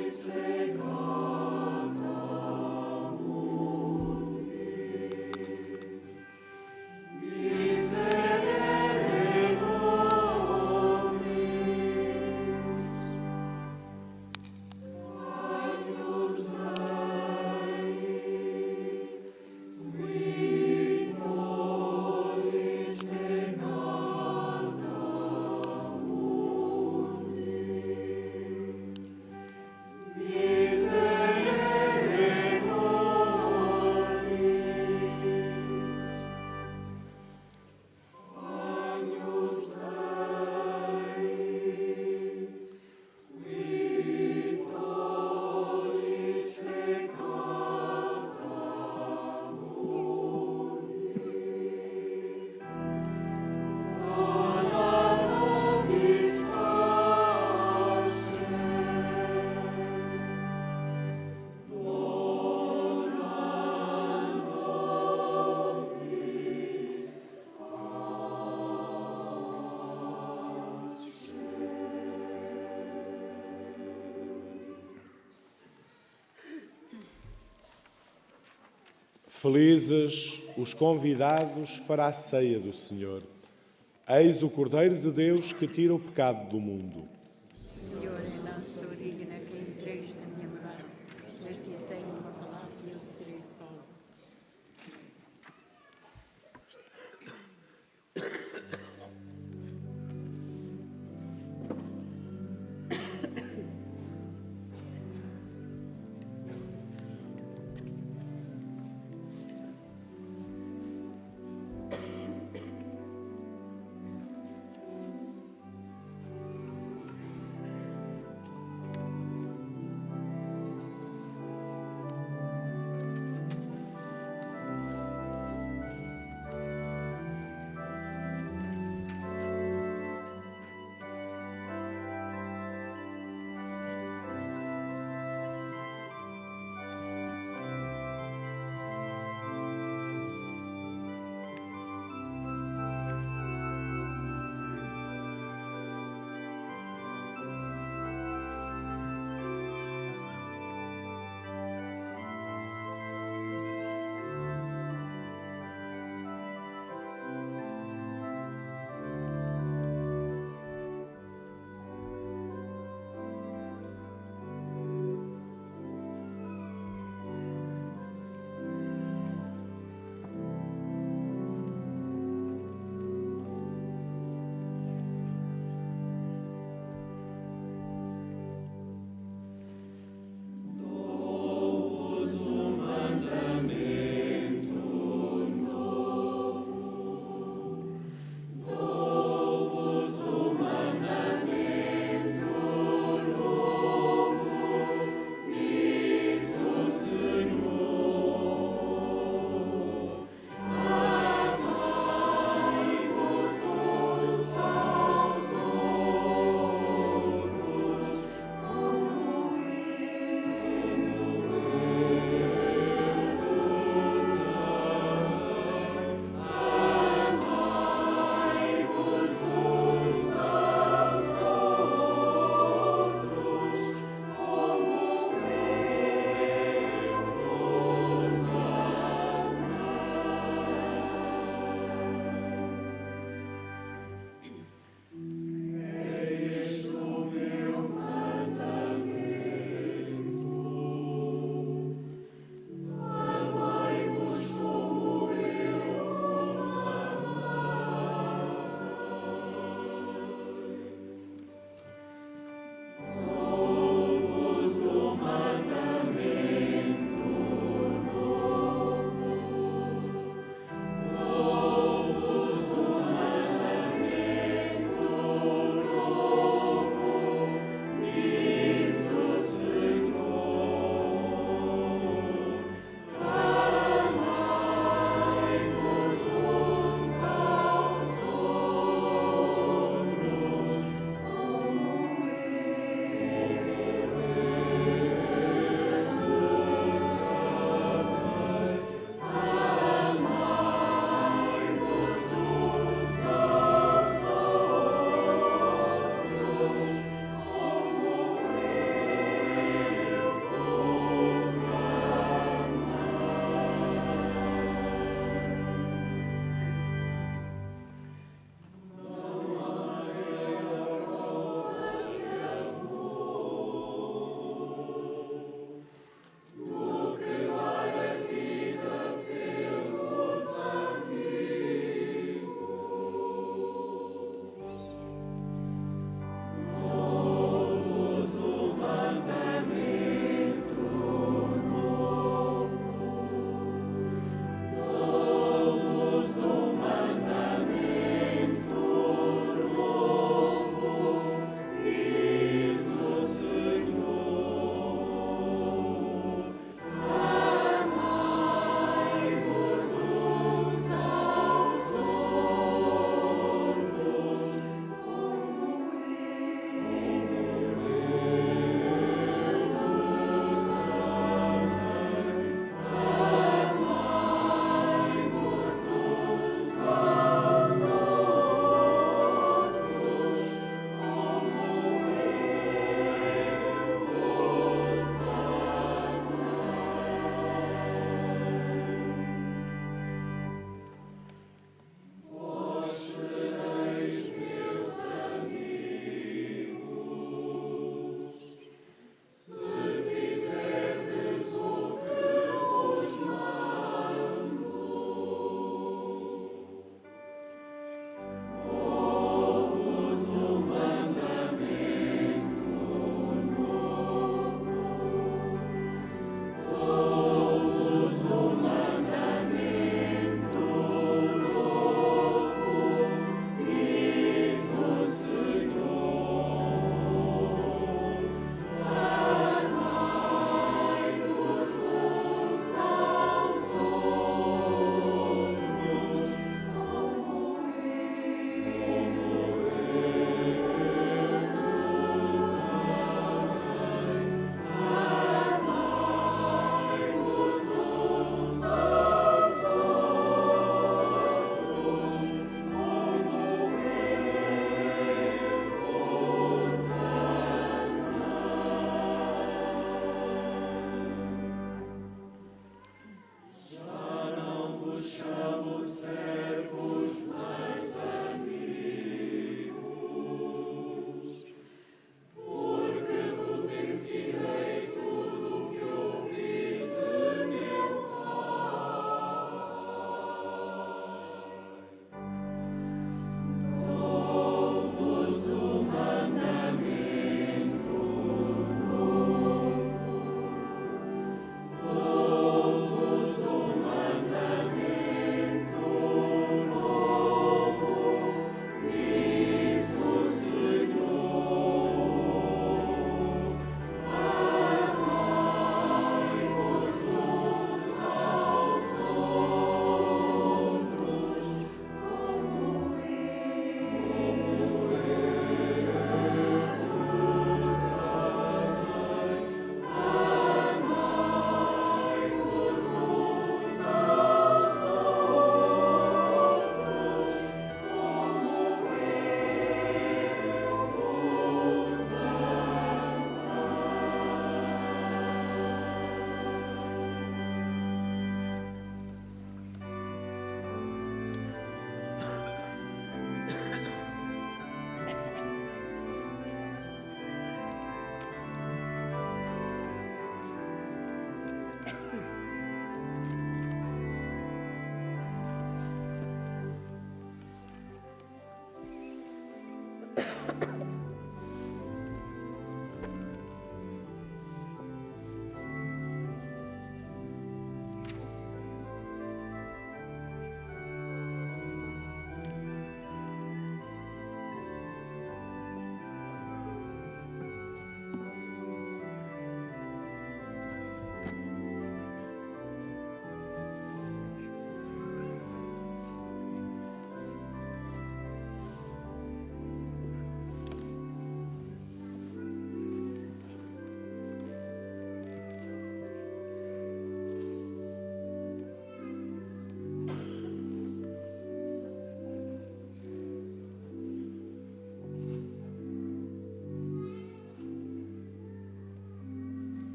Felizes os convidados para a ceia do Senhor. Eis o Cordeiro de Deus que tira o pecado do mundo. Senhor, eu não sou digna que entreis na minha morada, mas dizei uma palavra e eu serei salvo.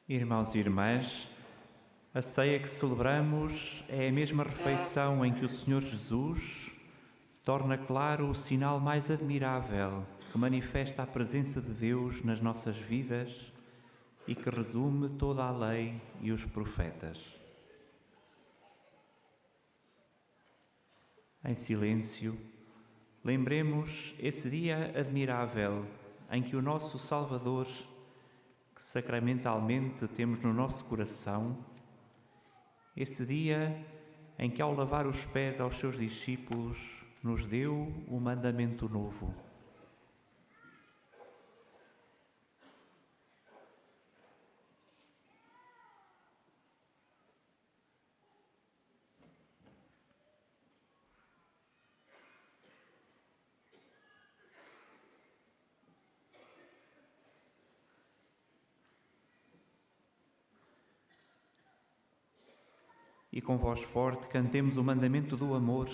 Irmãos e irmãs, a ceia que celebramos é a mesma refeição em que o Senhor Jesus torna claro o sinal mais admirável que manifesta a presença de Deus nas nossas vidas e que resume toda a lei e os profetas. Em silêncio, lembremos esse dia admirável em que o nosso Salvador, que sacramentalmente temos no nosso coração, esse dia em que, ao lavar os pés aos seus discípulos, nos deu o mandamento novo. E com voz forte cantemos o mandamento do amor,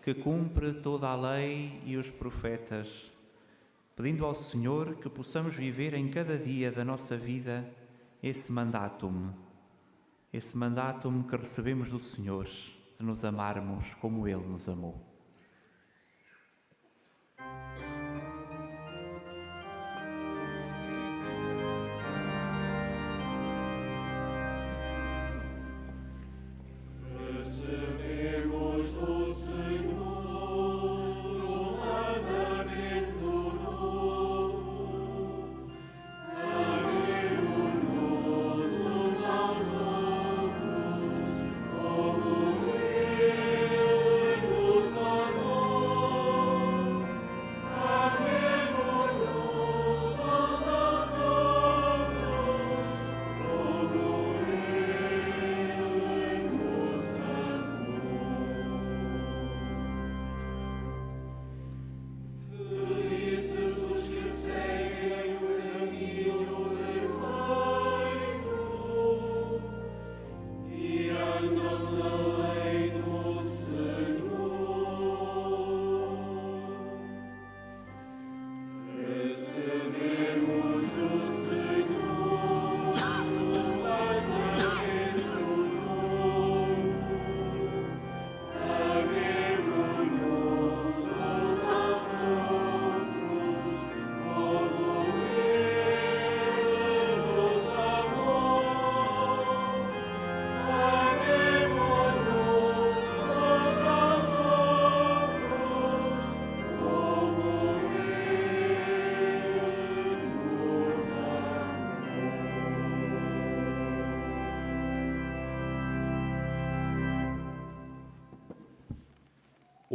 que cumpre toda a lei e os profetas, pedindo ao Senhor que possamos viver em cada dia da nossa vida esse mandatum que recebemos do Senhor, de nos amarmos como Ele nos amou.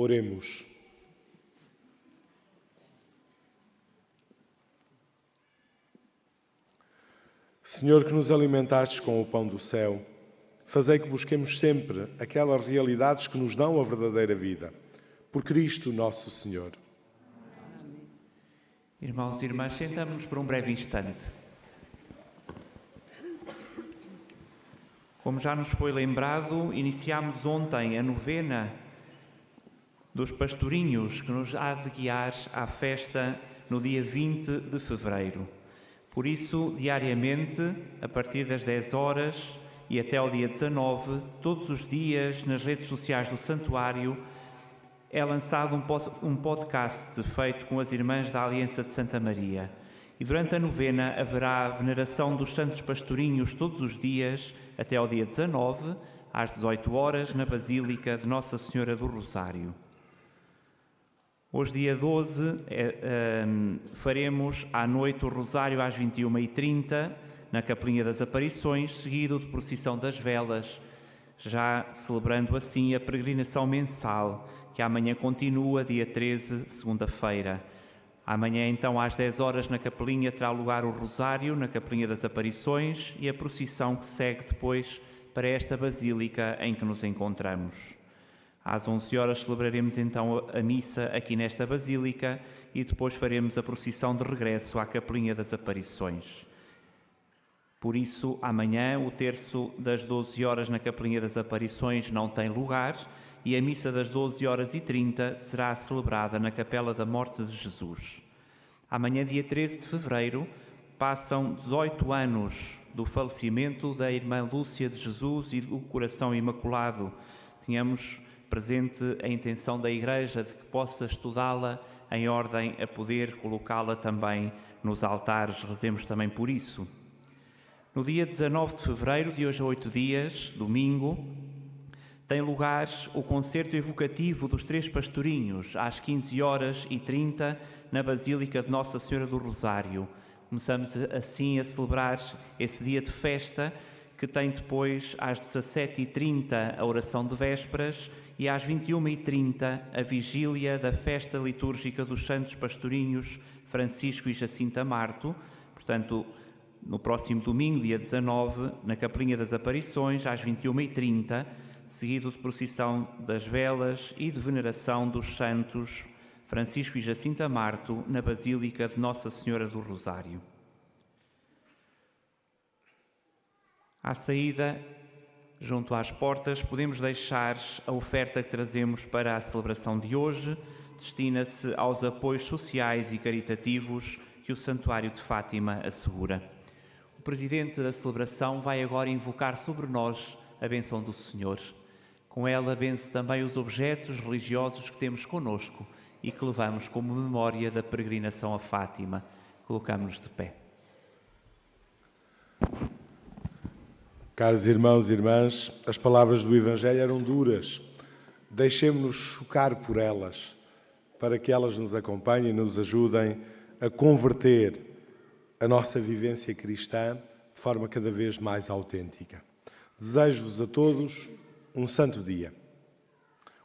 Oremos. Senhor, que nos alimentastes com o pão do céu, fazei que busquemos sempre aquelas realidades que nos dão a verdadeira vida. Por Cristo nosso Senhor. Irmãos e irmãs, sentamos-nos por um breve instante. Como já nos foi lembrado, iniciámos ontem a novena dos pastorinhos que nos há de guiar à festa no dia 20 de fevereiro. Por isso, diariamente, a partir das 10 horas e até ao dia 19, todos os dias nas redes sociais do Santuário, é lançado um podcast feito com as Irmãs da Aliança de Santa Maria. E durante a novena haverá a veneração dos santos pastorinhos todos os dias até ao dia 19, às 18 horas, na Basílica de Nossa Senhora do Rosário. Hoje, dia 12, faremos à noite o Rosário às 21h30, na Capelinha das Aparições, seguido de procissão das velas, já celebrando assim a peregrinação mensal, que amanhã continua, dia 13, segunda-feira. Amanhã, então, às 10 horas, na Capelinha, terá lugar o Rosário, na Capelinha das Aparições, e a procissão que segue depois para esta Basílica em que nos encontramos. Às 11 horas celebraremos então a missa aqui nesta Basílica e depois faremos a procissão de regresso à Capelinha das Aparições. Por isso, amanhã, o terço das 12 horas na Capelinha das Aparições não tem lugar e a missa das 12h30 será celebrada na Capela da Morte de Jesus. Amanhã, dia 13 de fevereiro, passam 18 anos do falecimento da irmã Lúcia de Jesus e do Coração Imaculado. Tínhamos presente a intenção da Igreja de que possa estudá-la em ordem a poder colocá-la também nos altares. Rezemos também por isso. No dia 19 de fevereiro, de hoje a 8 dias, domingo, tem lugar o concerto evocativo dos Três Pastorinhos, às 15h30, na Basílica de Nossa Senhora do Rosário. Começamos assim a celebrar esse dia de festa, que tem depois, às 17h30, a oração de vésperas e às 21h30, a vigília da festa litúrgica dos Santos Pastorinhos Francisco e Jacinta Marto. Portanto, no próximo domingo, dia 19, na Capelinha das Aparições, às 21h30, seguido de procissão das velas e de veneração dos santos Francisco e Jacinta Marto, na Basílica de Nossa Senhora do Rosário. À saída, junto às portas, podemos deixar a oferta que trazemos para a celebração de hoje. Destina-se aos apoios sociais e caritativos que o Santuário de Fátima assegura. O Presidente da celebração vai agora invocar sobre nós a bênção do Senhor. Com ela benze também os objetos religiosos que temos conosco e que levamos como memória da peregrinação a Fátima. Colocamos-nos de pé. Caros irmãos e irmãs, as palavras do Evangelho eram duras. Deixemos-nos chocar por elas, para que elas nos acompanhem e nos ajudem a converter a nossa vivência cristã de forma cada vez mais autêntica. Desejo-vos a todos um santo dia.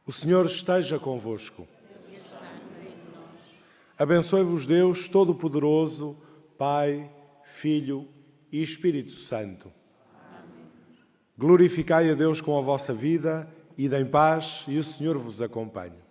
O Senhor esteja convosco. Abençoe-vos Deus Todo-Poderoso, Pai, Filho e Espírito Santo. Glorificai a Deus com a vossa vida, ide em paz e o Senhor vos acompanhe.